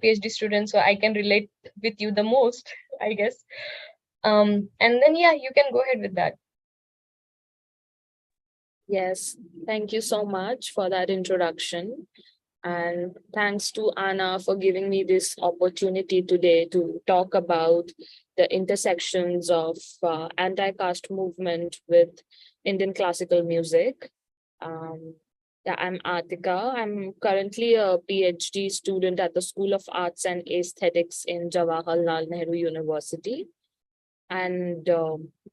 PhD student, so I can relate with you the most, I guess. And then, yeah, you can go ahead with that. Yes, thank you so much for that introduction. And thanks to Anna for giving me this opportunity today to talk about the intersections of anti-caste movement with Indian classical music. Um, yeah, I'm Aatika. I'm currently a PhD student at the School of Arts and Aesthetics in Jawaharlal Nehru University. And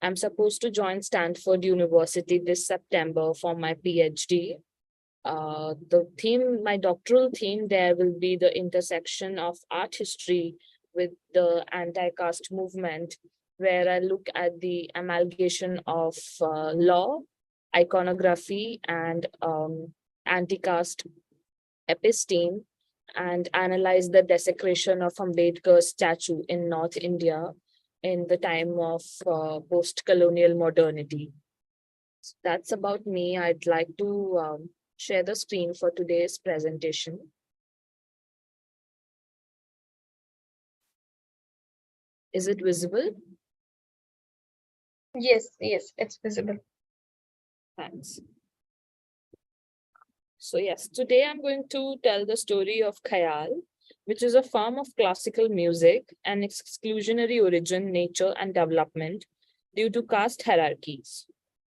I'm supposed to join Stanford University this September for my PhD. My doctoral theme there will be the intersection of art history with the anti-caste movement, where I look at the amalgamation of law, iconography, and anti-caste episteme, and analyze the desecration of Ambedkar's statue in North India in the time of post-colonial modernity. So that's about me. I'd like to share the screen for today's presentation. Is it visible? Yes, it's visible. Thanks. So yes, today I'm going to tell the story of Khayal, which is a form of classical music and its exclusionary origin, nature, and development due to caste hierarchies.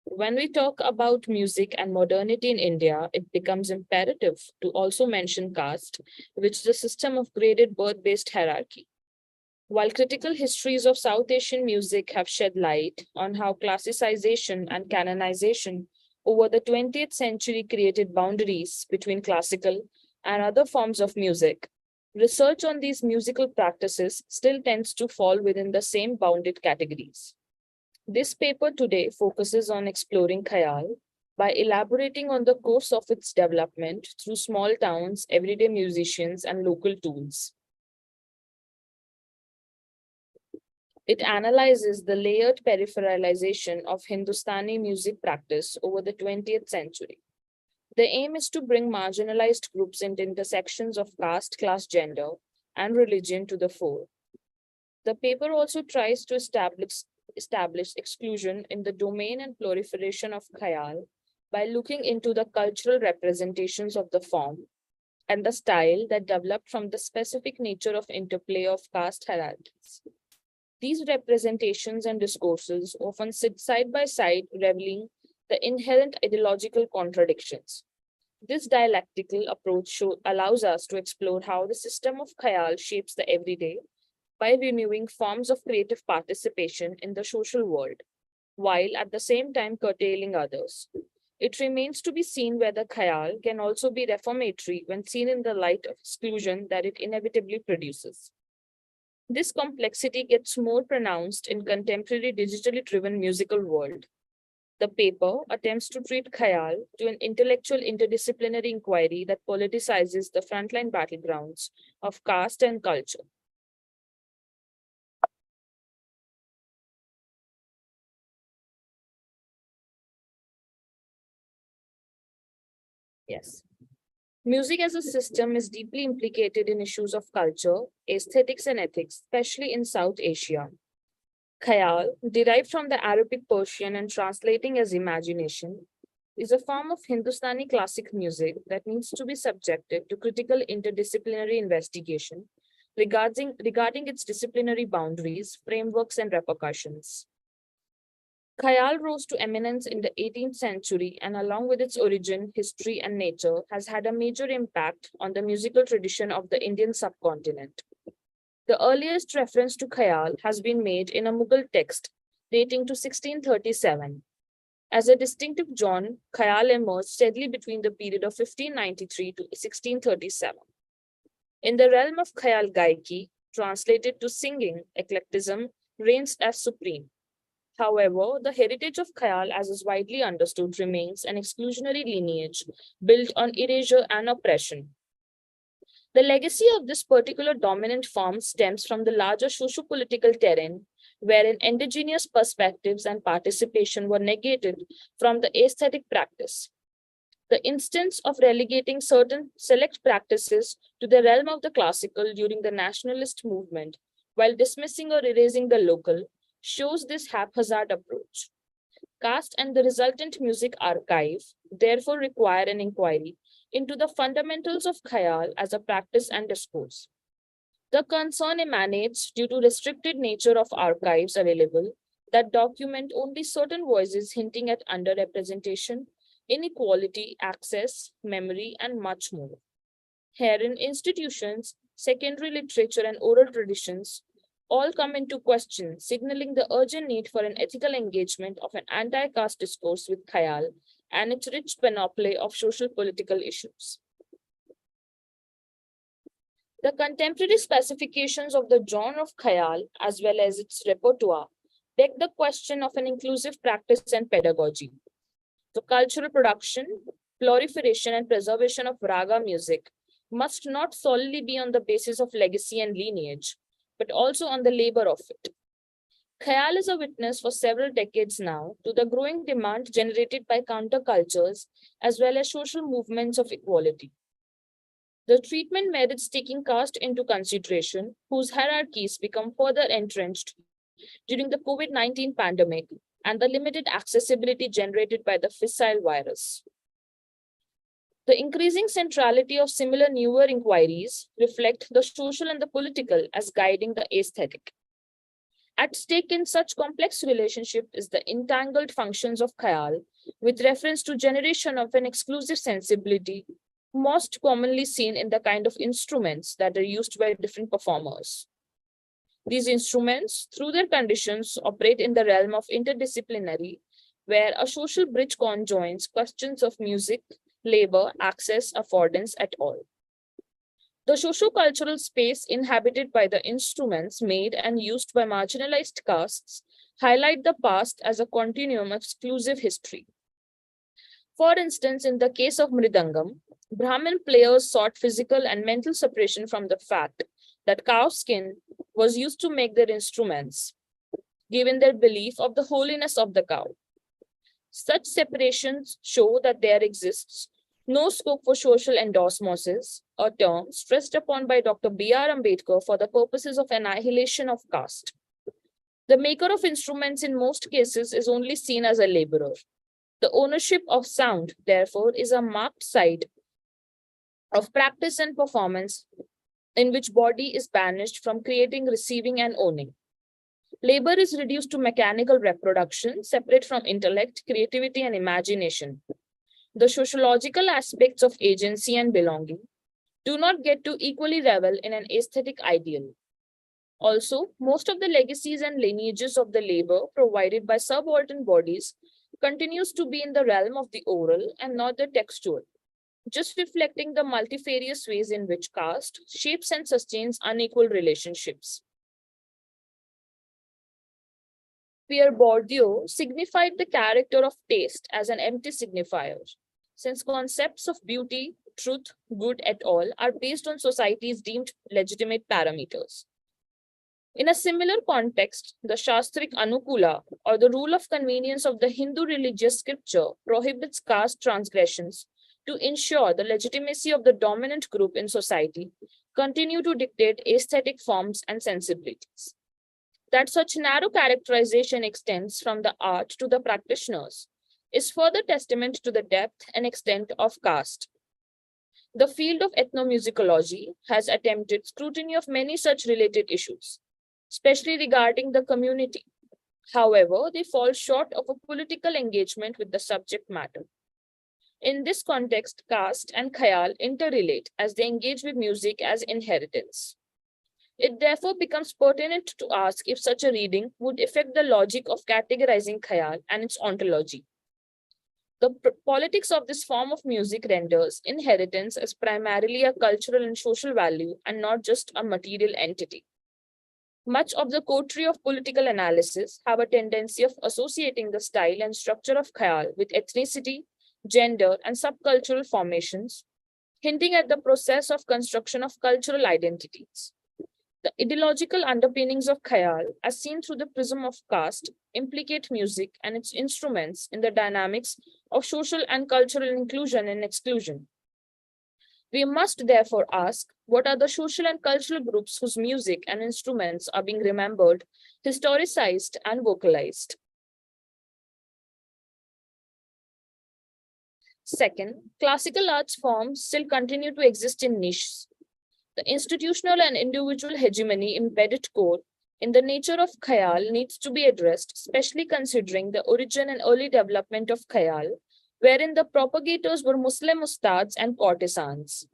When we talk about music and modernity in India, it becomes imperative to also mention caste, which is a system of graded birth-based hierarchy. While critical histories of South Asian music have shed light on how classicization and canonization over the 20th century created boundaries between classical and other forms of music, research on these musical practices still tends to fall within the same bounded categories. This paper today focuses on exploring Khayal by elaborating on the course of its development through small towns, everyday musicians, and local tools. It analyzes the layered peripheralization of Hindustani music practice over the 20th century. The aim is to bring marginalized groups into intersections of caste, class, gender, and religion to the fore. The paper also tries to establish exclusion in the domain and proliferation of Khayal by looking into the cultural representations of the form and the style that developed from the specific nature of interplay of caste hierarchies. These representations and discourses often sit side by side, revealing the inherent ideological contradictions. This dialectical approach allows us to explore how the system of Khayal shapes the everyday by renewing forms of creative participation in the social world, while at the same time curtailing others. It remains to be seen whether Khayal can also be reformatory when seen in the light of exclusion that it inevitably produces. This complexity gets more pronounced in contemporary digitally driven musical world. The paper attempts to treat Khayal to an intellectual interdisciplinary inquiry that politicizes the frontline battlegrounds of caste and culture. Yes. Music as a system is deeply implicated in issues of culture, aesthetics, and ethics, especially in South Asia. Khayal, derived from the Arabic Persian and translating as imagination, is a form of Hindustani classic music that needs to be subjected to critical interdisciplinary investigation regarding its disciplinary boundaries, frameworks, and repercussions. Khayal rose to eminence in the 18th century and, along with its origin, history, and nature, has had a major impact on the musical tradition of the Indian subcontinent. The earliest reference to Khayal has been made in a Mughal text dating to 1637. As a distinctive genre, Khayal emerged steadily between the period of 1593 to 1637. In the realm of Khayal Gaiki, translated to singing, eclecticism reigns as supreme. However, the heritage of Khayal, as is widely understood, remains an exclusionary lineage built on erasure and oppression. The legacy of this particular dominant form stems from the larger socio-political terrain, wherein indigenous perspectives and participation were negated from the aesthetic practice. The instance of relegating certain select practices to the realm of the classical during the nationalist movement, while dismissing or erasing the local, shows this haphazard approach. Caste and the resultant music archive therefore require an inquiry into the fundamentals of Khayal as a practice and discourse. The concern emanates due to restricted nature of archives available that document only certain voices hinting at underrepresentation, inequality, access, memory, and much more. Herein, institutions, secondary literature, and oral traditions all come into question, signaling the urgent need for an ethical engagement of an anti caste discourse with Khayal and its rich panoply of social political issues. The contemporary specifications of the genre of Khayal, as well as its repertoire, beg the question of an inclusive practice and pedagogy. The cultural production, proliferation, and preservation of raga music must not solely be on the basis of legacy and lineage, but also on the labor of it. Khayal is a witness for several decades now to the growing demand generated by countercultures as well as social movements of equality. The treatment merits taking caste into consideration, whose hierarchies become further entrenched during the COVID 19 pandemic and the limited accessibility generated by the fissile virus. The increasing centrality of similar newer inquiries reflect the social and the political as guiding the aesthetic. At stake in such complex relationship is the entangled functions of Khayal with reference to generation of an exclusive sensibility most commonly seen in the kind of instruments that are used by different performers. These instruments, through their conditions, operate in the realm of interdisciplinary, where a social bridge conjoins questions of music, labor, access, affordance, et al. The socio-cultural space inhabited by the instruments made and used by marginalized castes highlight the past as a continuum of exclusive history. For instance, in the case of Mridangam, Brahmin players sought physical and mental separation from the fact that cow skin was used to make their instruments, given their belief of the holiness of the cow. Such separations show that there exists no scope for social endosmosis, a term stressed upon by Dr. B.R. Ambedkar for the purposes of annihilation of caste. The maker of instruments in most cases is only seen as a laborer. The ownership of sound, therefore, is a marked side of practice and performance in which body is banished from creating, receiving, and owning. Labor is reduced to mechanical reproduction, separate from intellect, creativity, and imagination. The sociological aspects of agency and belonging do not get to equally revel in an aesthetic ideal. Also, most of the legacies and lineages of the labor provided by subaltern bodies continues to be in the realm of the oral and not the textual, just reflecting the multifarious ways in which caste shapes and sustains unequal relationships. Pierre Bourdieu signified the character of taste as an empty signifier, since concepts of beauty, truth, good et al. Are based on society's deemed legitimate parameters. In a similar context, the Shastrik Anukula, or the rule of convenience of the Hindu religious scripture, prohibits caste transgressions to ensure the legitimacy of the dominant group in society continue to dictate aesthetic forms and sensibilities. That such narrow characterization extends from the art to the practitioners is further testament to the depth and extent of caste. The field of ethnomusicology has attempted scrutiny of many such related issues, especially regarding the community. However, they fall short of a political engagement with the subject matter. In this context, caste and khayal interrelate as they engage with music as inheritance. It therefore becomes pertinent to ask if such a reading would affect the logic of categorizing khayal and its ontology. The politics of this form of music renders inheritance as primarily a cultural and social value and not just a material entity. Much of the coterie of political analysis have a tendency of associating the style and structure of khayal with ethnicity, gender, and subcultural formations, hinting at the process of construction of cultural identities. The ideological underpinnings of Khayal, as seen through the prism of caste, implicate music and its instruments in the dynamics of social and cultural inclusion and exclusion. We must therefore ask, what are the social and cultural groups whose music and instruments are being remembered, historicized, and vocalized? Second, classical arts forms still continue to exist in niches. The institutional and individual hegemony embedded core in the nature of Khayal needs to be addressed, especially considering the origin and early development of Khayal, wherein the propagators were Muslim ustads and courtesans.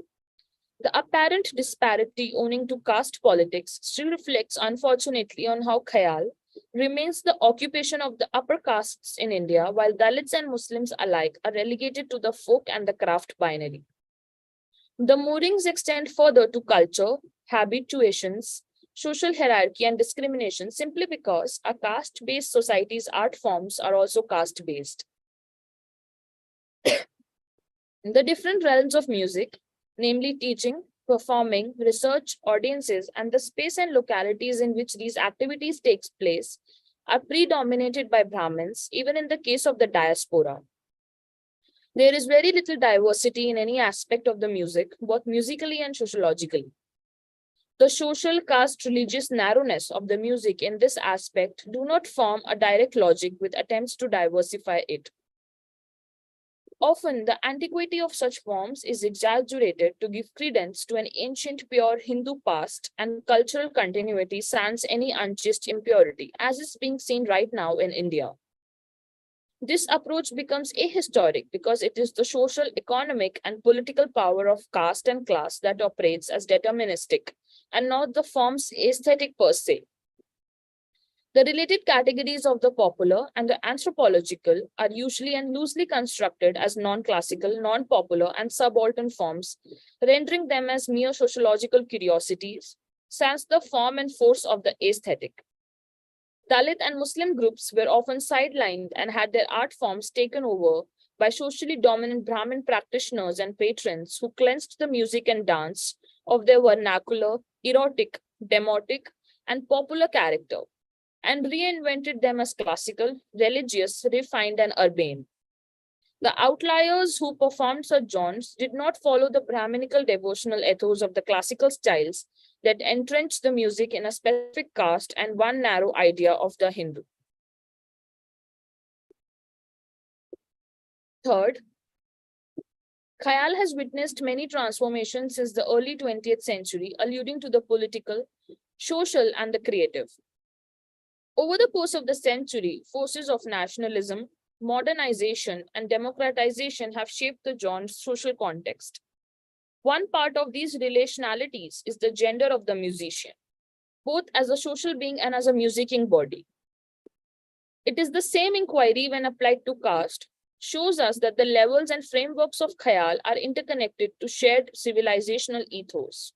The apparent disparity owing to caste politics still reflects, unfortunately, on how Khayal remains the occupation of the upper castes in India, while Dalits and Muslims alike are relegated to the folk and the craft binary. The moorings extend further to culture, habituations, social hierarchy, and discrimination simply because a caste based society's art forms are also caste based. The different realms of music, namely teaching, performing, research, audiences, and the space and localities in which these activities take place, are predominated by Brahmins, even in the case of the diaspora. There is very little diversity in any aspect of the music, both musically and sociologically. The social, caste, religious narrowness of the music in this aspect do not form a direct logic with attempts to diversify it. Often, the antiquity of such forms is exaggerated to give credence to an ancient pure Hindu past and cultural continuity sans any unchaste impurity, as is being seen right now in India. This approach becomes ahistoric because it is the social, economic, and political power of caste and class that operates as deterministic, and not the form's aesthetic per se. The related categories of the popular and the anthropological are usually and loosely constructed as non-classical, non-popular, and subaltern forms, rendering them as mere sociological curiosities, sans the form and force of the aesthetic. Dalit and Muslim groups were often sidelined and had their art forms taken over by socially dominant Brahmin practitioners and patrons who cleansed the music and dance of their vernacular, erotic, demotic, and popular character, and reinvented them as classical, religious, refined, and urbane. The outliers who performed such genres did not follow the Brahminical devotional ethos of the classical styles that entrenched the music in a specific caste and one narrow idea of the Hindu. Third, Khayal has witnessed many transformations since the early 20th century, alluding to the political, social, and the creative. Over the course of the century, forces of nationalism, modernization, and democratization have shaped the genre's social context. One part of these relationalities is the gender of the musician, both as a social being and as a musicking body. It is the same inquiry when applied to caste, shows us that the levels and frameworks of Khayal are interconnected to shared civilizational ethos.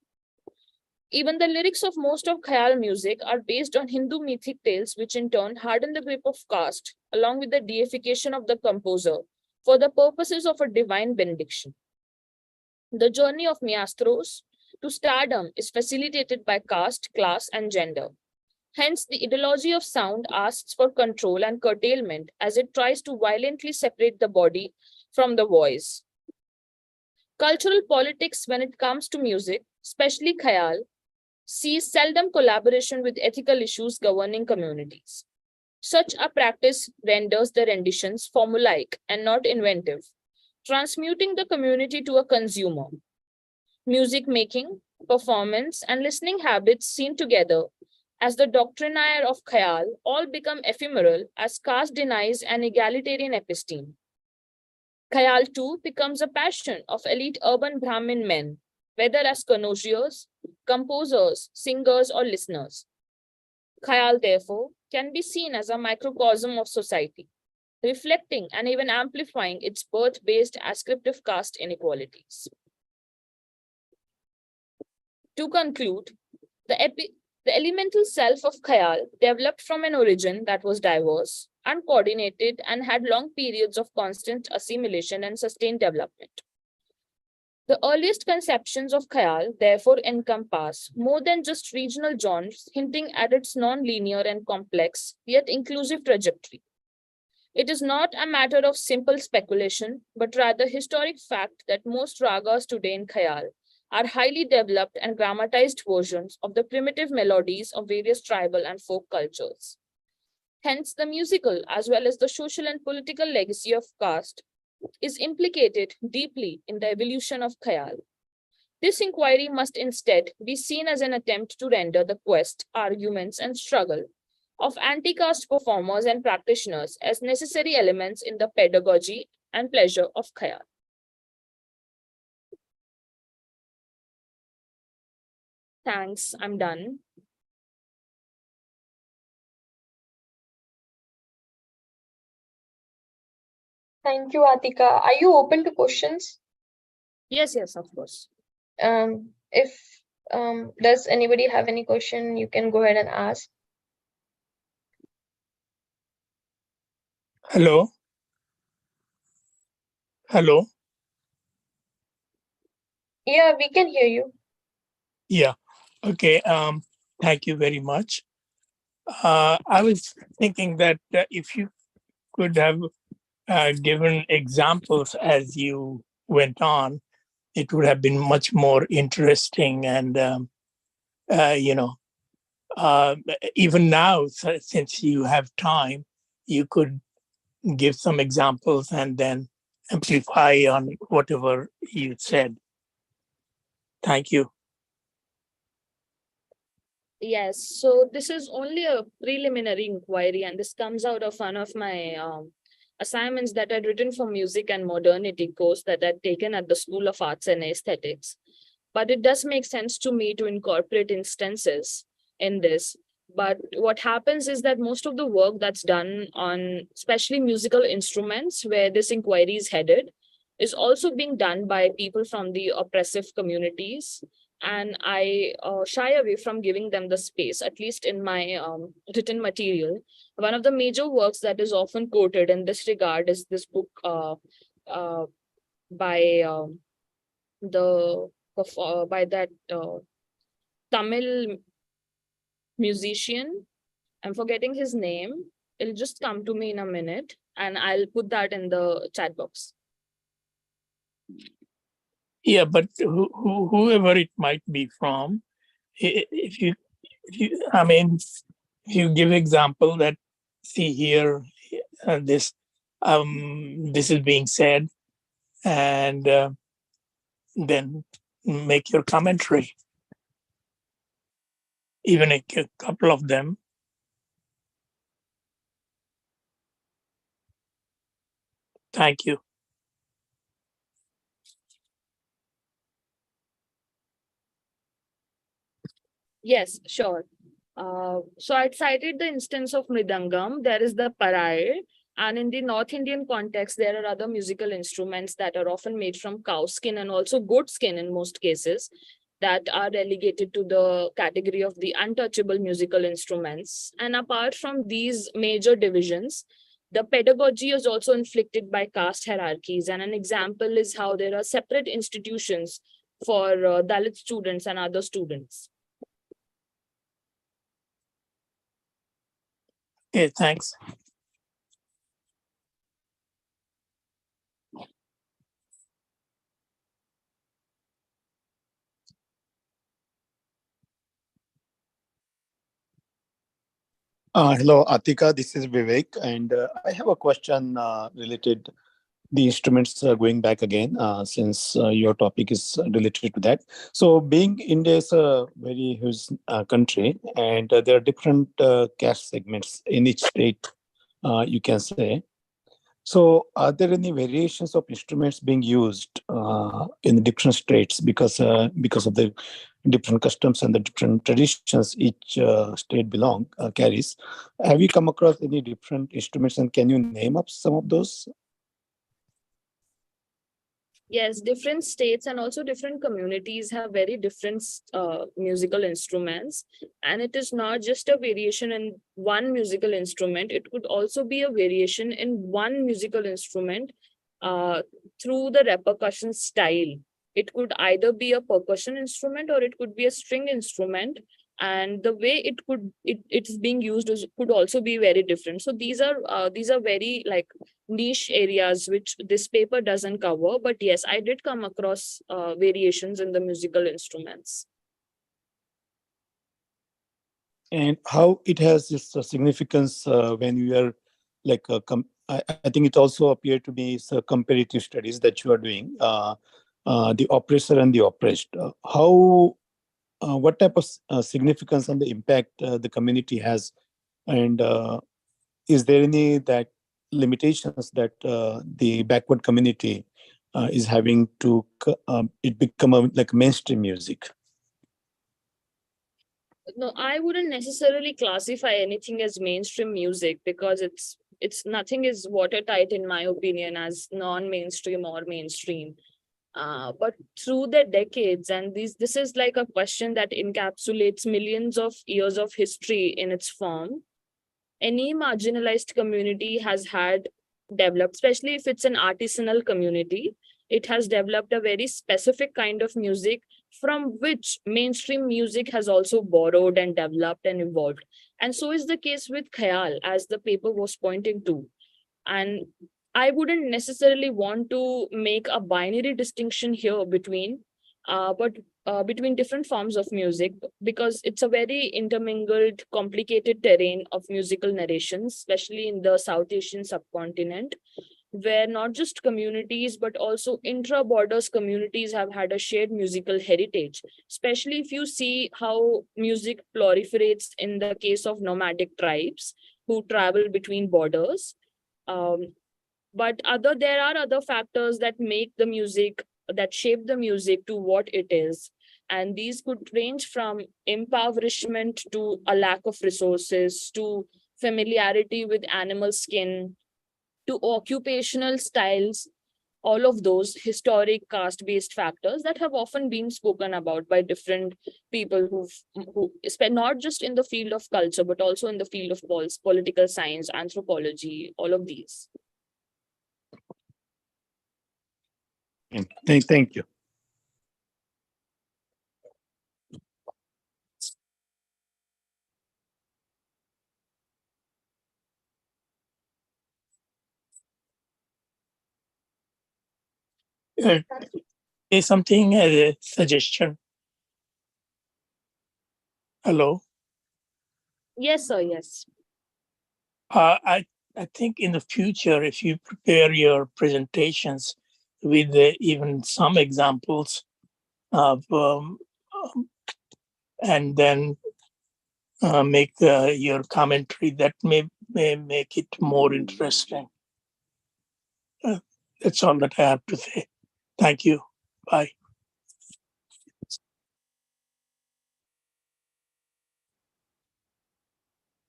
Even the lyrics of most of Khayal music are based on Hindu mythic tales, which in turn harden the grip of caste, along with the deification of the composer, for the purposes of a divine benediction. The journey of maestros to stardom is facilitated by caste, class, and gender. Hence, the ideology of sound asks for control and curtailment as it tries to violently separate the body from the voice. Cultural politics, when it comes to music, especially Khayal, sees seldom collaboration with ethical issues governing communities. Such a practice renders the renditions formulaic and not inventive, transmuting the community to a consumer. Music making, performance, and listening habits seen together as the doctrinaire of Khayal all become ephemeral as caste denies an egalitarian episteme. Khayal too becomes a passion of elite urban Brahmin men, whether as connoisseurs, composers, singers, or listeners. Khayal, therefore, can be seen as a microcosm of society, reflecting and even amplifying its birth-based ascriptive caste inequalities. To conclude, the elemental self of Khayal developed from an origin that was diverse, uncoordinated, and had long periods of constant assimilation and sustained development. The earliest conceptions of Khayal therefore encompass more than just regional genres, hinting at its non-linear and complex, yet inclusive trajectory. It is not a matter of simple speculation, but rather historic fact that most ragas today in Khayal are highly developed and grammatized versions of the primitive melodies of various tribal and folk cultures. Hence, the musical as well as the social and political legacy of caste is implicated deeply in the evolution of Khayal. This inquiry must instead be seen as an attempt to render the quest, arguments, and struggle of anti caste performers and practitioners as necessary elements in the pedagogy and pleasure of Khayal. Thanks, I'm done. Thank you, Aatika. Are you open to questions? Yes, of course. If does anybody have any question, you can go ahead and ask. Hello. Hello. Yeah, we can hear you. Yeah. Okay. Thank you very much. I was thinking that if you could have given examples as you went on, it would have been much more interesting. And you know, even now, since you have time, you could give some examples and then amplify on whatever you said. Thank you. Yes, so this is only a preliminary inquiry, and this comes out of one of my assignments that I'd written for music and modernity course that I'd taken at the School of Arts and Aesthetics. But it does make sense to me to incorporate instances in this. But what happens is that most of the work that's done on especially musical instruments, where this inquiry is headed, is also being done by people from the oppressive communities, and I shy away from giving them the space, at least in my written material. One of the major works that is often quoted in this regard is this book uh, by the by that Tamil musician. I'm forgetting his name. It'll just come to me in a minute, and I'll put that in the chat box. Yeah, but whoever it might be from, if you, I mean, if you give example that, see here, this, this is being said, and then make your commentary, even a couple of them. Thank you. Yes, sure. So I cited the instance of Mridangam. There is the Parai. And in the North Indian context, there are other musical instruments that are often made from cow skin and also goat skin in most cases, that are relegated to the category of the untouchable musical instruments. And apart from these major divisions, the pedagogy is also inflicted by caste hierarchies. And an example is how there are separate institutions for Dalit students and other students. Okay, thanks. Hello, Atika. This is Vivek, and I have a question related the instruments going back again, since your topic is related to that. So, being India is a very huge country, and there are different caste segments in each state, you can say. So, are there any variations of instruments being used in the different states because of the different customs and the different traditions each state belong carries? Have you come across any different instruments, and can you name up some of those? Yes, different states and also different communities have very different musical instruments. And it is not just a variation in one musical instrument, it could also be a variation in one musical instrument through the repercussion style. It could either be a percussion instrument or it could be a string instrument, and the way it's being used could also be very different. So these are very like niche areas which this paper doesn't cover, but yes, I did come across variations in the musical instruments. And how it has this significance when you are like I think it also appeared to be comparative studies that you are doing, the oppressor and the oppressed. How what type of significance and the impact the community has, and is there any that limitations that the backward community is having to it become like mainstream music? No, I wouldn't necessarily classify anything as mainstream music, because it's nothing is watertight in my opinion as non-mainstream or mainstream. But through the decades, and this is like a question that encapsulates millions of years of history in its form. Any marginalized community has had developed, especially if it's an artisanal community, it has developed a very specific kind of music from which mainstream music has also borrowed and developed and evolved. And so is the case with Khayal, as the paper was pointing to. And I wouldn't necessarily want to make a binary distinction here but between different forms of music, because it's a very intermingled, complicated terrain of musical narrations, especially in the South Asian subcontinent, where not just communities but also intra-borders communities have had a shared musical heritage, especially if you see how music proliferates in the case of nomadic tribes who travel between borders. um, but there are other factors that make the music, that shape the music to what it is, and these could range from impoverishment to a lack of resources to familiarity with animal skin to occupational styles, all of those historic caste based factors that have often been spoken about by different people who spend not just in the field of culture but also in the field of political science, anthropology, all of these. Thank you. Say something as a suggestion. Hello. Yes, sir. Yes. I think in the future, if you prepare your presentations with even some examples of, and then make your commentary, that may make it more interesting. That's all that I have to say. Thank you. Bye.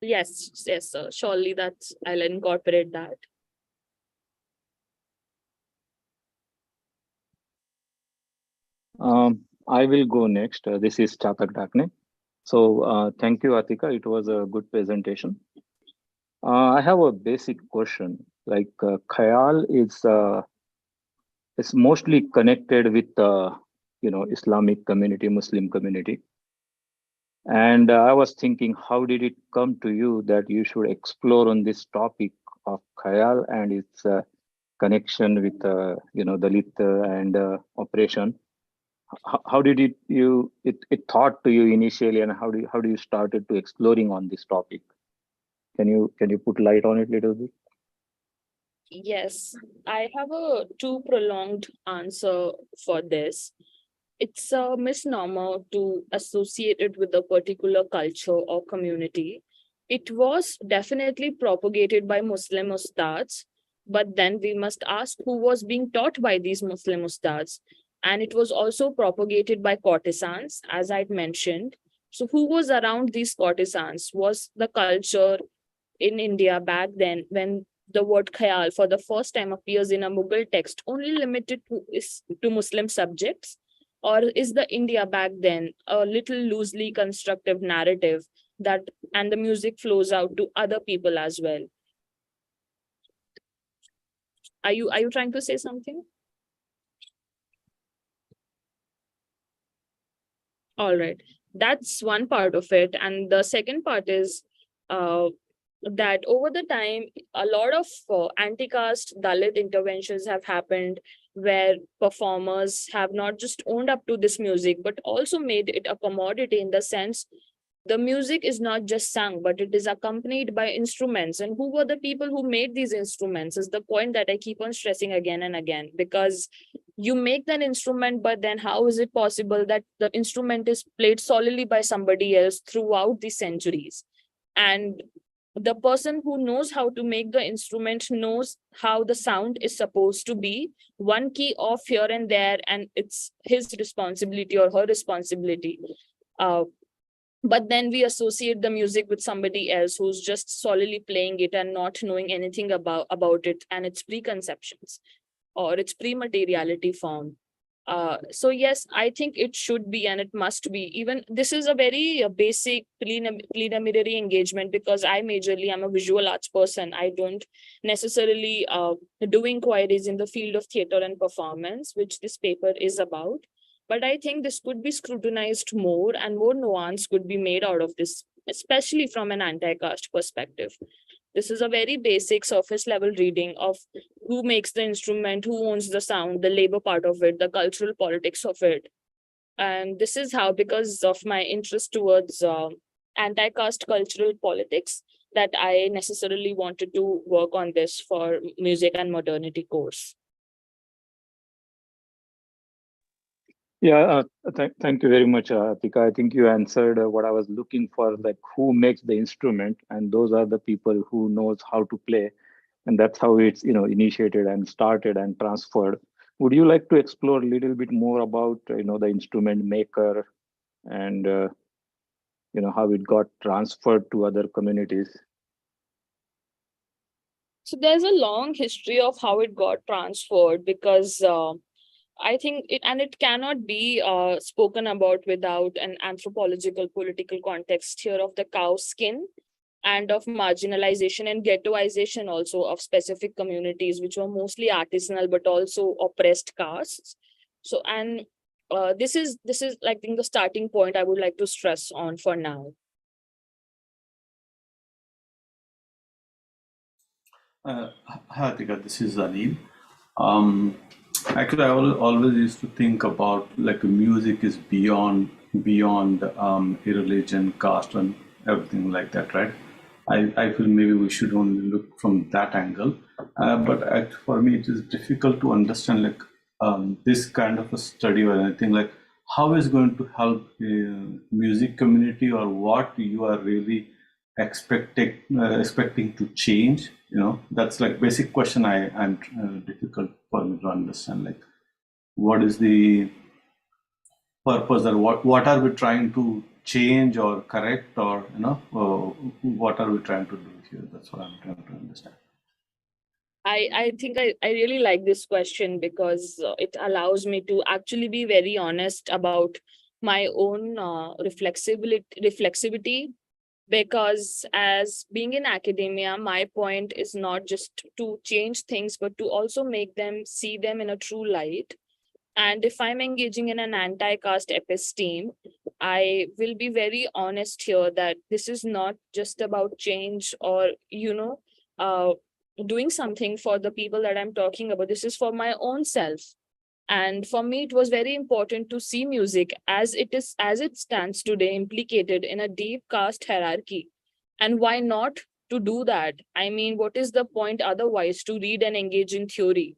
Yes, yes, sir. Surely I'll incorporate that. I will go next. This is Chatak Dakne. So thank you, Aatika. It was a good presentation. I have a basic question. Like Khayal is mostly connected with Islamic community, Muslim community. And I was thinking, how did it come to you that you should explore on this topic of Khayal and its connection with Dalit and oppression? How did it thought to you initially, and how do you started to exploring on this topic? Can you put light on it a little bit? Yes, I have a too prolonged answer for this. It's a misnomer to associate it with a particular culture or community. It was definitely propagated by Muslim ustads, but then we must ask who was being taught by these Muslim ustads. And it was also propagated by courtesans, as I'd mentioned. So, who was around these courtesans? Was the culture in India back then, when the word khayal for the first time appears in a Mughal text, only limited to Muslim subjects? Or is the India back then a little loosely constructive narrative that, and the music flows out to other people as well? Are you trying to say something? All right. That's one part of it. And the second part is uh, that over the time, a lot of anti-caste Dalit interventions have happened where performers have not just owned up to this music, but also made it a commodity in the sense the music is not just sung, but it is accompanied by instruments. And who were the people who made these instruments is the point that I keep on stressing again and again, because you make that instrument, but then how is it possible that the instrument is played solely by somebody else throughout the centuries? And the person who knows how to make the instrument knows how the sound is supposed to be, one key off here and there, and it's his responsibility or her responsibility. Uh, but then we associate the music with somebody else who's just solely playing it and not knowing anything about it and its preconceptions or its pre-materiality form. So yes, I think it should be and it must be. Even this is a very basic preliminary engagement, because I majorly am a visual arts person. I don't necessarily do inquiries in the field of theater and performance, which this paper is about. But I think this could be scrutinized more and more nuance could be made out of this, especially from an anti-caste perspective. This is a very basic surface level reading of who makes the instrument, who owns the sound, the labor part of it, the cultural politics of it. And this is how, because of my interest towards anti-caste cultural politics, that I necessarily wanted to work on this for music and modernity course. Yeah, thank you very much, Aatika. I think you answered what I was looking for, like who makes the instrument, and those are the people who knows how to play, and that's how it's initiated and started and transferred. Would you like to explore a little bit more about the instrument maker and how it got transferred to other communities? So there's a long history of how it got transferred, because I think it cannot be spoken about without an anthropological political context here of the cow skin and of marginalization and ghettoization also of specific communities, which were mostly artisanal but also oppressed castes. So, and this is like, I think, the starting point I would like to stress on for now. Hi, Atika, this is Anil. Actually, always used to think about like music is beyond a religion, caste, and everything like that, right? I feel maybe we should only look from that angle. But for me, it is difficult to understand like this kind of a study or anything like how is going to help music community, or what you are really expecting to change. That's like basic question. I'm difficult for me to understand. Like, what is the purpose, or what are we trying to change or correct, or what are we trying to do here? That's what I'm trying to understand. I think I really like this question, because it allows me to actually be very honest about my own reflexivity, because as being in academia, my point is not just to change things, but to also make them see them in a true light. And if I'm engaging in an anti-caste episteme, I will be very honest here that this is not just about change or, uh, doing something for the people that I'm talking about. This is for my own self. And for me, it was very important to see music as it stands today, implicated in a deep caste hierarchy. And why not to do that? I mean, what is the point otherwise to read and engage in theory?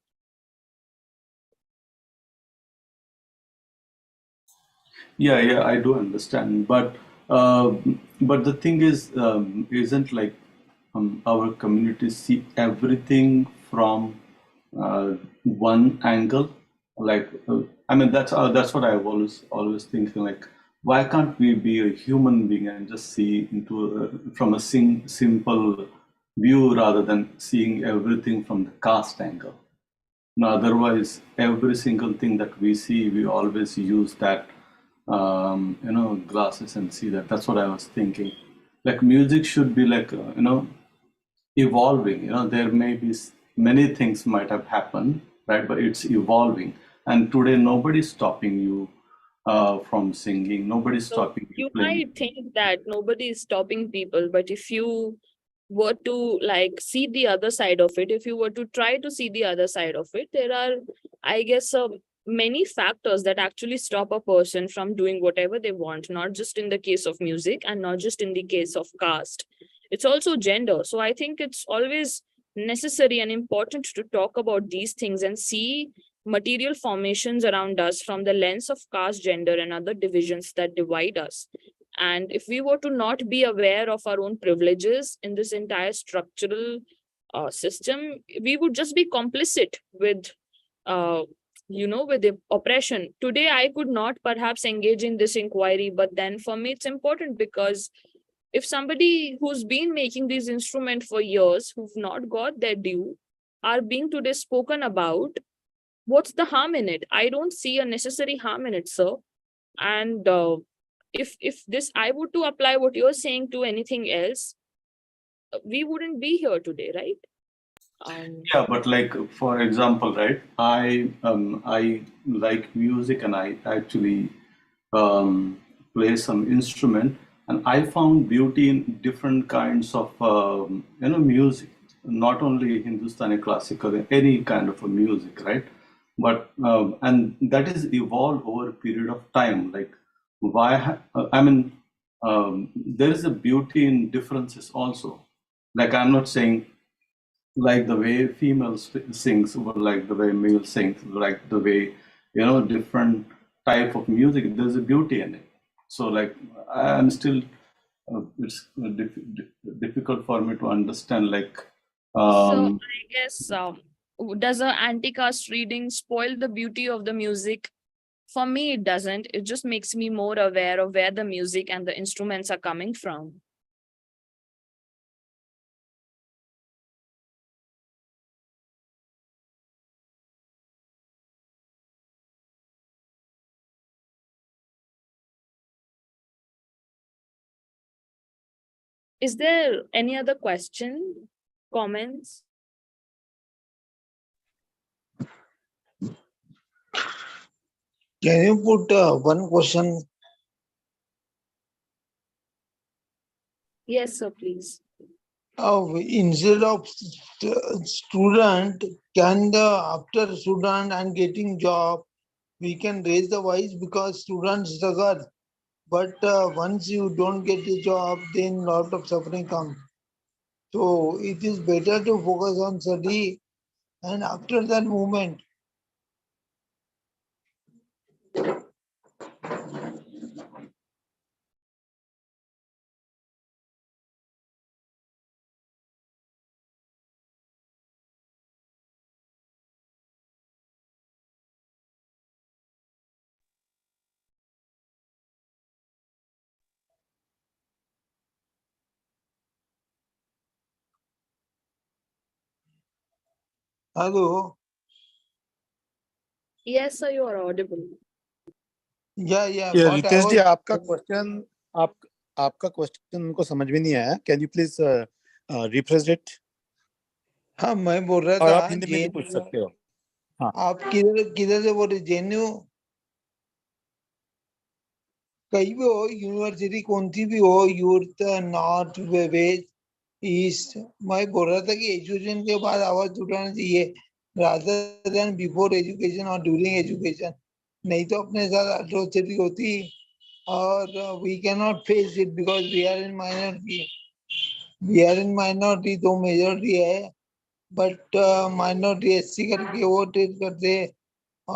Yeah, I do understand, but the thing is, isn't like our communities see everything from one angle. Like, I mean, that's what I've always thinking. Like, why can't we be a human being and just see into from a simple view rather than seeing everything from the caste angle? No, otherwise, every single thing that we see, we always use that, glasses and see that. That's what I was thinking. Like music should be like, evolving. There may be many things might have happened, right? But it's evolving. And today, nobody's stopping you from singing. Nobody's So stopping you you playing. might think that nobody is stopping people, but if you were to like see the other side of it, if you were to try to see the other side of it, there are, I guess, many factors that actually stop a person from doing whatever they want, not just in the case of music and not just in the case of caste. It's also gender. So I think it's always necessary and important to talk about these things and see material formations around us from the lens of caste, gender, and other divisions that divide us. And if we were to not be aware of our own privileges in this entire structural system, we would just be complicit with, with the oppression. Today, I could not perhaps engage in this inquiry, but then for me, it's important because if somebody who's been making these instruments for years, who've not got their due, are being today spoken about, what's the harm in it? I don't see a necessary harm in it, sir. And if this I were to apply what you're saying to anything else, we wouldn't be here today, right? Yeah, but like for example, right? I like music and I actually play some instrument, and I found beauty in different kinds of music, not only Hindustani classical, any kind of a music, right? But and that is evolved over a period of time. Like I mean, there is a beauty in differences also. Like I'm not saying like the way females sings or like the way male sings, like the way different type of music, there's a beauty in it. So like I'm still it's difficult for me to understand like So um I guess, does a anti-caste reading spoil the beauty of the music? For me, it doesn't. It just makes me more aware of where the music and the instruments are coming from. Is there any other question, comments? Can you put one question? Yes, sir, please. Instead of student, can the after student and getting job, we can raise the voice because students struggle. But once you don't get a job, then lot of suffering comes. So it is better to focus on study and after that movement. Hello. Yes, sir, you are audible. Yeah. Yeah, What I Ritesh ji was आपका question आपका question उनको समझ में नहीं आया. Can you please rephrase it? हाँ मैं बोल रहा और था आप हिंदी में भी पूछ सकते हो. हाँ. आप किधर किधर से बोल रहे जेएनयू कहीं भी हो यूनिवर्सिटी कौन सी भी हो यूथ नॉर्थ वेस्ट ईस्ट मैं बोल रहा था कि एजुकेशन के बाद आवाज उठाना चाहिए रादर देन बिफोर एजुकेशन और ड्यूरिंग एजुकेशन नहीं तो अपने साथ अट्रोसिटी होती और we can not face it because we are in minority तो मेजॉरिटी है बट माइनॉरिटी एससी करके वो ट्रीट करते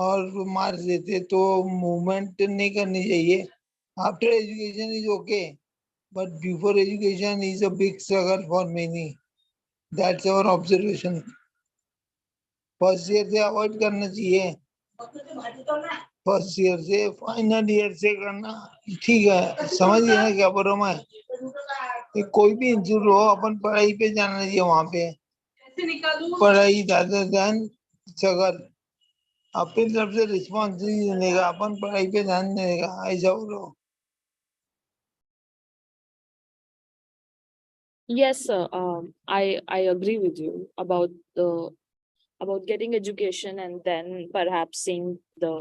और मार्क्स देते तो मूवमेंट नहीं करनी चाहिए after education is okay but before education is a big struggle for many that's our observation first year से अवॉइड करना चाहिए फर्स्ट ईयर से फाइनल ईयर से करना ठीक है समझ गए ना क्या बोल रहा हूँ मैं कोई भी इंस्टीट्यूट हो अपन पढ़ाई पे जाना चाहिए वहां पे पढ़ाई ज्यादा ध्यान स्ट्रगल अपनी तरफ से रिस्पॉन्स नहीं देने का अपन पढ़ाई पे ध्यान देने का ऐसा बोलो Yes, sir. I agree with you about getting education and then perhaps seeing the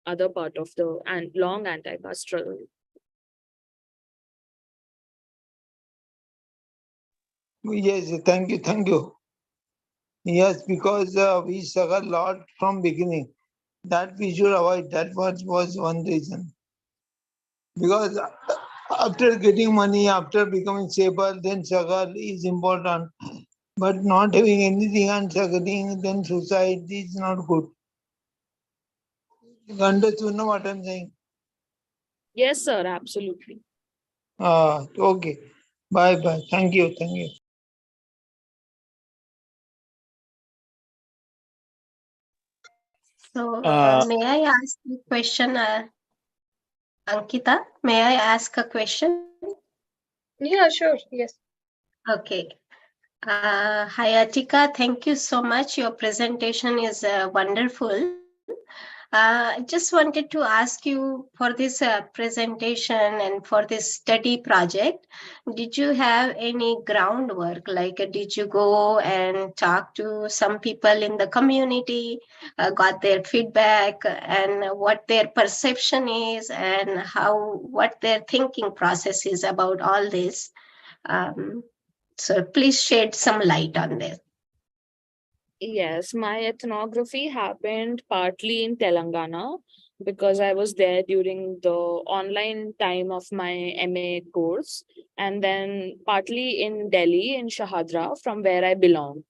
other part of the long anti-caste struggle. Yes, thank you, thank you. Yes, because we struggle a lot from beginning. That we should avoid. That was one reason. Because after getting money, after becoming stable, then struggle is important. But not having anything and struggling, then suicide is not good. You understood know what I'm saying? Yes, sir, absolutely. Okay. Bye bye. Thank you. Thank you. So, Uh, may I ask a question, Ankita? May I ask a question? Yeah, sure. Yes. Okay. Hi, Atika. Thank you so much. Your presentation is wonderful. I just wanted to ask you for this presentation and for this study project, did you have any groundwork? Like, did you go and talk to some people in the community, got their feedback, and what their perception is, and what their thinking process is about all this? Um, so, please shed some light on this. Yes, my ethnography happened partly in Telangana because I was there during the online time of my MA course, and then partly in Delhi, in Shahadra, from where I belong.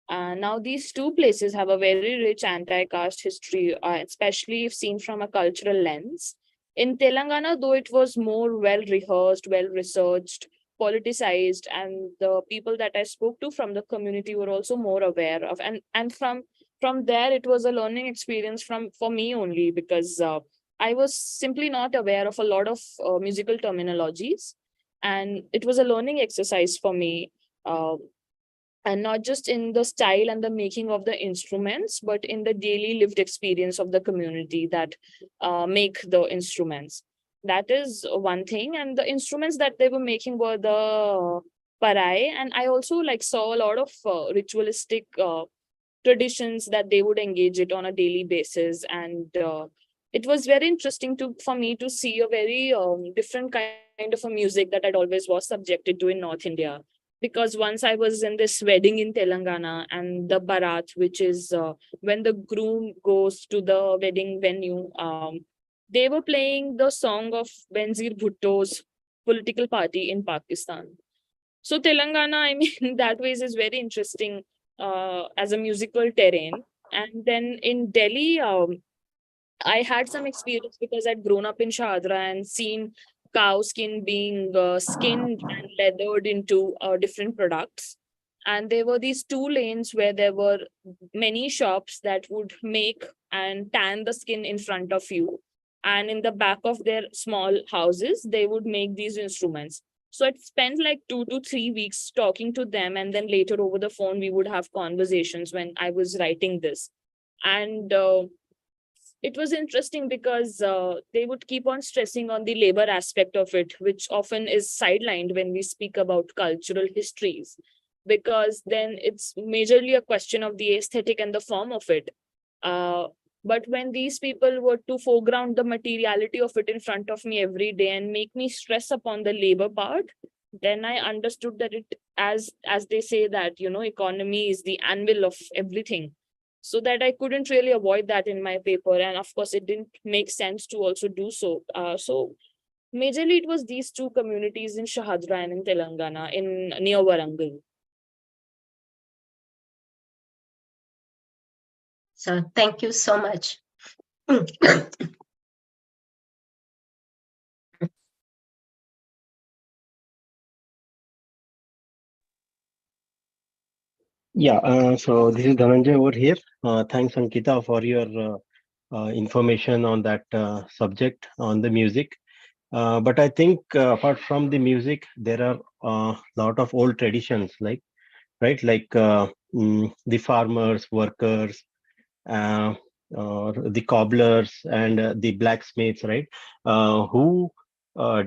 Now, these two places have a very rich anti caste history, especially if seen from a cultural lens. In Telangana, though it was more well rehearsed, well researched, politicized, and the people that I spoke to from the community were also more aware of. And from there, it was a learning experience for me only because I was simply not aware of a lot of musical terminologies. And it was a learning exercise for me. And not just in the style and the making of the instruments, but in the daily lived experience of the community that make the instruments. That is one thing. And the instruments that they were making were the parai. And I also like saw a lot of ritualistic traditions that they would engage it on a daily basis. And it was very interesting for me to see a very different kind of a music that I'd always was subjected to in North India, because once I was in this wedding in Telangana, and the barat, which is when the groom goes to the wedding venue, they were playing the song of Benazir Bhutto's political party in Pakistan. So Telangana, I mean, that ways is very interesting as a musical terrain. And then in Delhi, I had some experience because I'd grown up in Shahadra and seen cow skin being skinned and leathered into different products. And there were these two lanes where there were many shops that would make and tan the skin in front of you. And in the back of their small houses, they would make these instruments. So I spent like 2 to 3 weeks talking to them. And then later over the phone, we would have conversations when I was writing this. And it was interesting because they would keep on stressing on the labor aspect of it, which often is sidelined when we speak about cultural histories, because then it's majorly a question of the aesthetic and the form of it. Uh, but when these people were to foreground the materiality of it in front of me every day and make me stress upon the labor part, then I understood that it, as they say that, economy is the anvil of everything, so that I couldn't really avoid that in my paper. And of course, it didn't make sense to also do so. So majorly, it was these two communities in Shahadra and in Telangana, in near Warangal. So, thank you so much. Yeah, so this is Dhananjay over here. Thanks, Ankita, for your information on that subject on the music. But I think apart from the music, there are a lot of old traditions, like the farmers, workers, uh, the cobblers, and the blacksmiths, right? Who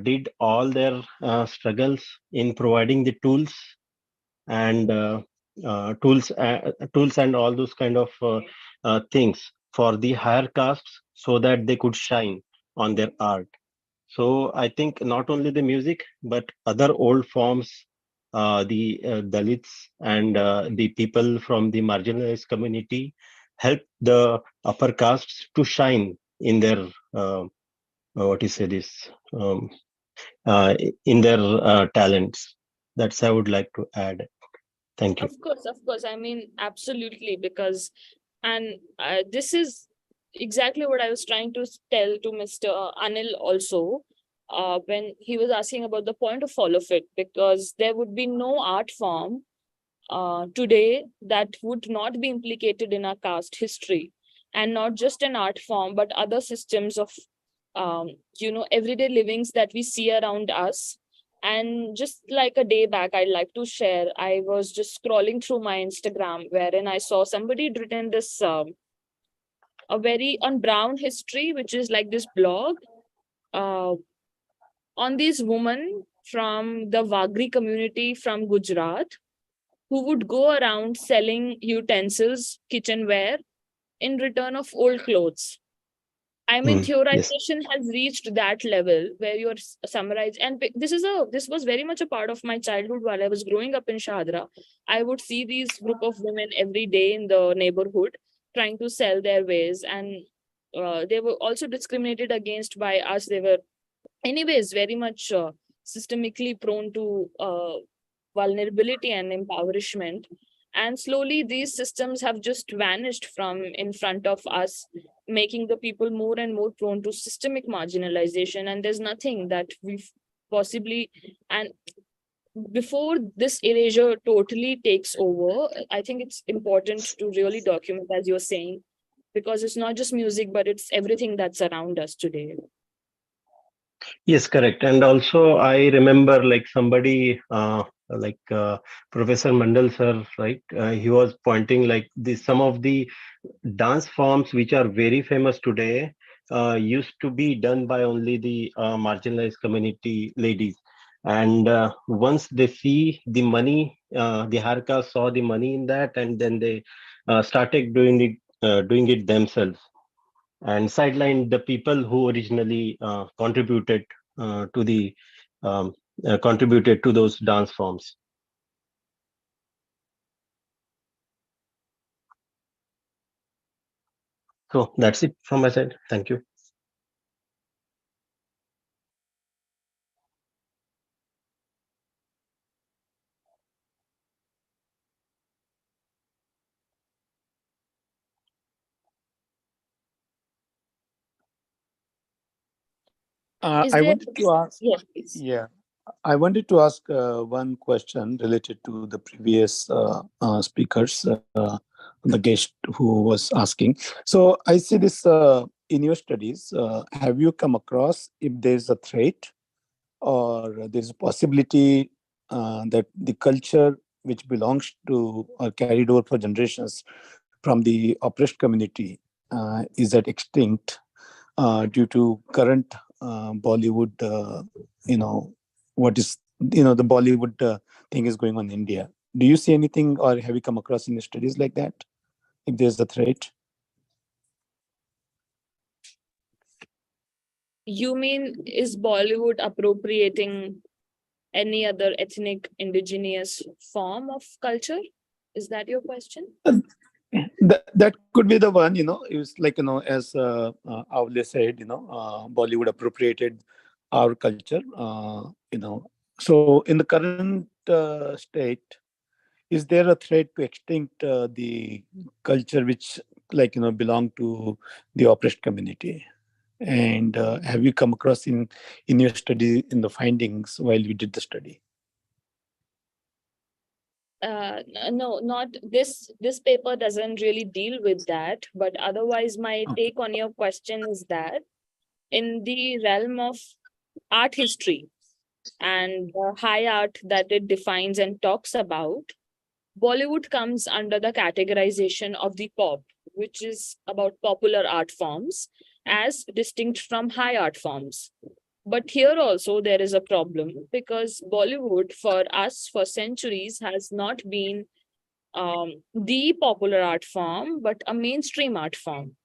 did all their struggles in providing the tools and tools and all those kind of things for the higher castes, so that they could shine on their art. So I think not only the music, but other old forms, the Dalits and the people from the marginalized community help the upper castes to shine in their what you say this um, uh, in their talents. That's I would like to add. Thank you. Of course. I mean, absolutely, because, and this is exactly what I was trying to tell to Mr. Anil also, when he was asking about the point of all of it, because there would be no art form today that would not be implicated in our caste history, and not just an art form, but other systems of, everyday livings that we see around us. And just like a day back, I'd like to share, I was just scrolling through my Instagram, wherein I saw somebody had written this, a very on brown history, which is like this blog uh, on these women from the Wagri community from Gujarat, who would go around selling utensils, kitchenware, in return of old clothes. I mean, Yes. theorization has reached that level where you're summarized, and this was very much a part of my childhood while I was growing up in Shadra. I would see these group of women every day in the neighborhood trying to sell their wares, and they were also discriminated against by us. They were, anyways, very much systemically prone to vulnerability and impoverishment. And slowly, these systems have just vanished from in front of us, making the people more and more prone to systemic marginalization. And there's nothing that we've possibly, and before this erasure totally takes over, I think it's important to really document, as you're saying, because it's not just music, but it's everything that's around us today. Yes, correct. And also, I remember like somebody, Professor Mandal sir, right? He was pointing like some of the dance forms which are very famous today used to be done by only the marginalized community ladies. And once they see the money, the Harkas saw the money in that, and then they started doing it themselves and sidelined the people who originally to the um, contributed to those dance forms. So that's it from my side. Thank you. Is I there? wanted to ask, Yes, please. yeah, I wanted to ask one question related to the previous speakers, the guest who was asking. So I see this in your studies. Have you come across if there's a threat or there's a possibility that the culture which belongs to or carried over for generations from the oppressed community is at extinct due to current Bollywood, what is, the Bollywood thing is going on in India. Do you see anything or have you come across any studies like that? If there's a threat? You mean, is Bollywood appropriating any other ethnic indigenous form of culture? Is that your question? That could be the one, it's like, as Avle said, Bollywood appropriated our culture, so in the current state, is there a threat to extinct the culture which, like, belong to the oppressed community? And have you come across in your study, in the findings while you did the study? No, not this. This paper doesn't really deal with that. But otherwise, my Okay. take on your question is that in the realm of art history and the high art that it defines and talks about, Bollywood comes under the categorization of the pop, which is about popular art forms as distinct from high art forms. But here also there is a problem because Bollywood for us for centuries has not been the popular art form, but a mainstream art form.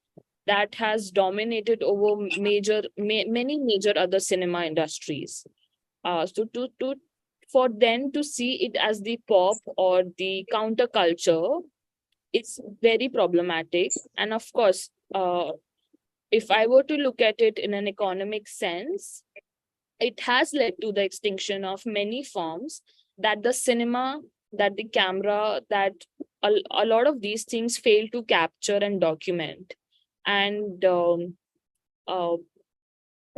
that has dominated over many major other cinema industries. So for them to see it as the pop or the counterculture, it's very problematic. And of course, if I were to look at it in an economic sense, it has led to the extinction of many forms that the cinema, that the camera, that a lot of these things fail to capture and document. And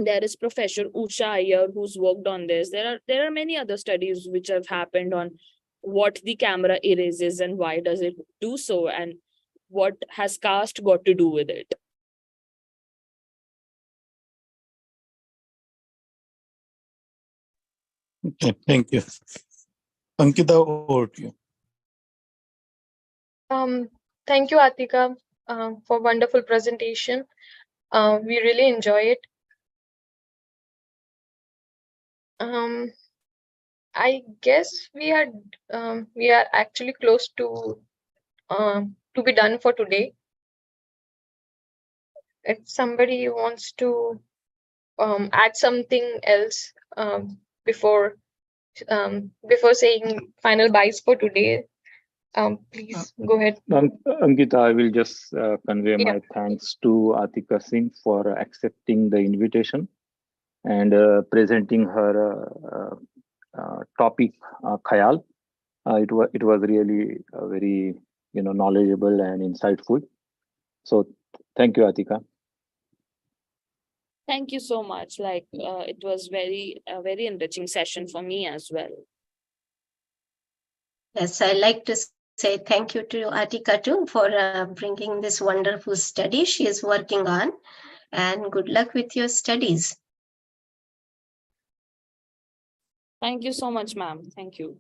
there is Professor Usha Iyer who's worked on this. There are many other studies which have happened on what the camera erases and why does it do so, and what has caste got to do with it. Okay, thank you. Ankita, over to you. Thank you, Aatika, for wonderful presentation. We really enjoy it. I guess we are actually close to be done for today. If somebody wants to add something else before saying final byes for today, please go ahead. Ankita, I will just convey Yeah. my thanks to Aatika Singh for accepting the invitation and presenting her topic, Khayal. It was really very knowledgeable and insightful. So thank you, Aatika. Thank you so much. It was a very enriching session for me as well. Yes, I like to say thank you to Aatika too for bringing this wonderful study she is working on, and good luck with your studies. Thank you so much, ma'am. Thank you.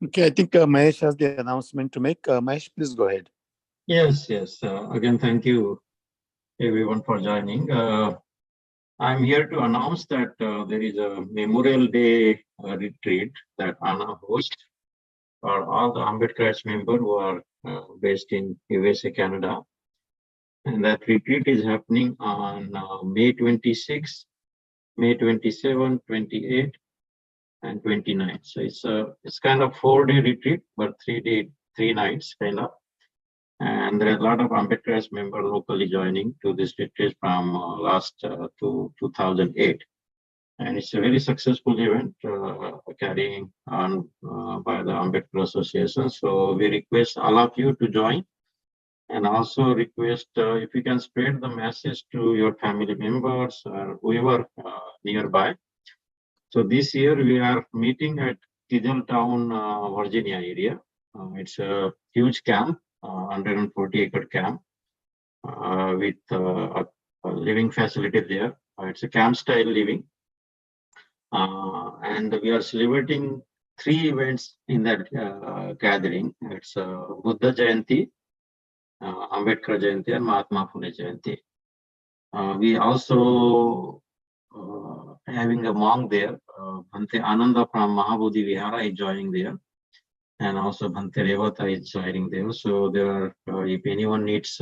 Okay, I think Mahesh has the announcement to make. Mahesh, please go ahead. Yes. Again, thank you everyone for joining. I'm here to announce that there is a Memorial Day retreat that Anna hosts for all the Ambedkar members who are based in USA, Canada. And that retreat is happening on May 26, May 27, 28, and 29. So it's kind of 4-day retreat, but 3 nights kind of. And there are a lot of Ambedkar members locally joining to this retreat from last to 2008. And it's a very successful event carrying on by the Ambedkar Association. So we request all of you to join, and also request if you can spread the message to your family members or whoever nearby. So this year we are meeting at Tiddletown, Virginia area. It's a huge camp, 140-acre camp with a living facility there. It's a camp style living. And we are celebrating 3 events in that gathering. It's Buddha Jayanti, Ambedkar Jayanti, and Mahatma Phule Jayanti. We also having a monk there, Bhante Ananda from Mahabodhi Vihara is joining there, and also Bhante Revata is joining there. So there are, if anyone needs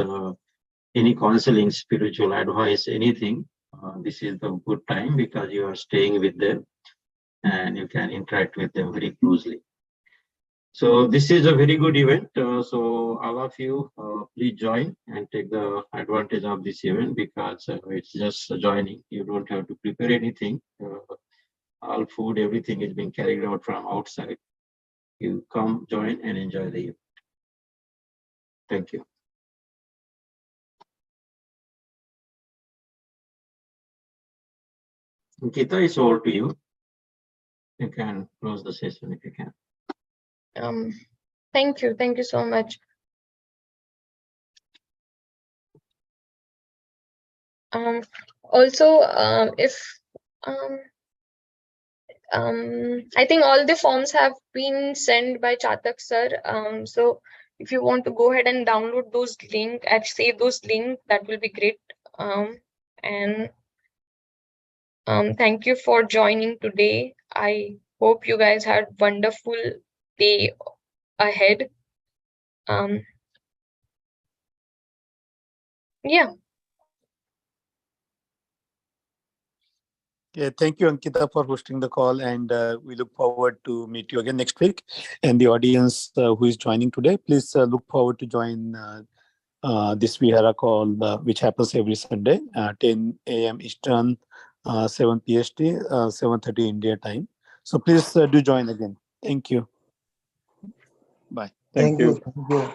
any counseling, spiritual advice, anything, this is the good time because you are staying with them and you can interact with them very closely. So this is a very good event. So all of you, please join and take the advantage of this event because it's just joining. You don't have to prepare anything. All food, everything is being carried out from outside. You come, join, and enjoy the event. Thank you. Ankita, it's over to you. You can close the session if you can. Thank you so much. Also, I think all the forms have been sent by Chatak sir. So if you want to go ahead and download those links and save those links, that will be great. And thank you for joining today. I hope you guys had wonderful day ahead. Yeah. Yeah, thank you, Ankita, for hosting the call, and we look forward to meet you again next week. And the audience who is joining today, please look forward to join this Vihara call, which happens every Sunday, 10 a.m. Eastern, 7 PST, 7:30 India time. So please do join again. Thank you. Bye. Thank you. Thank you.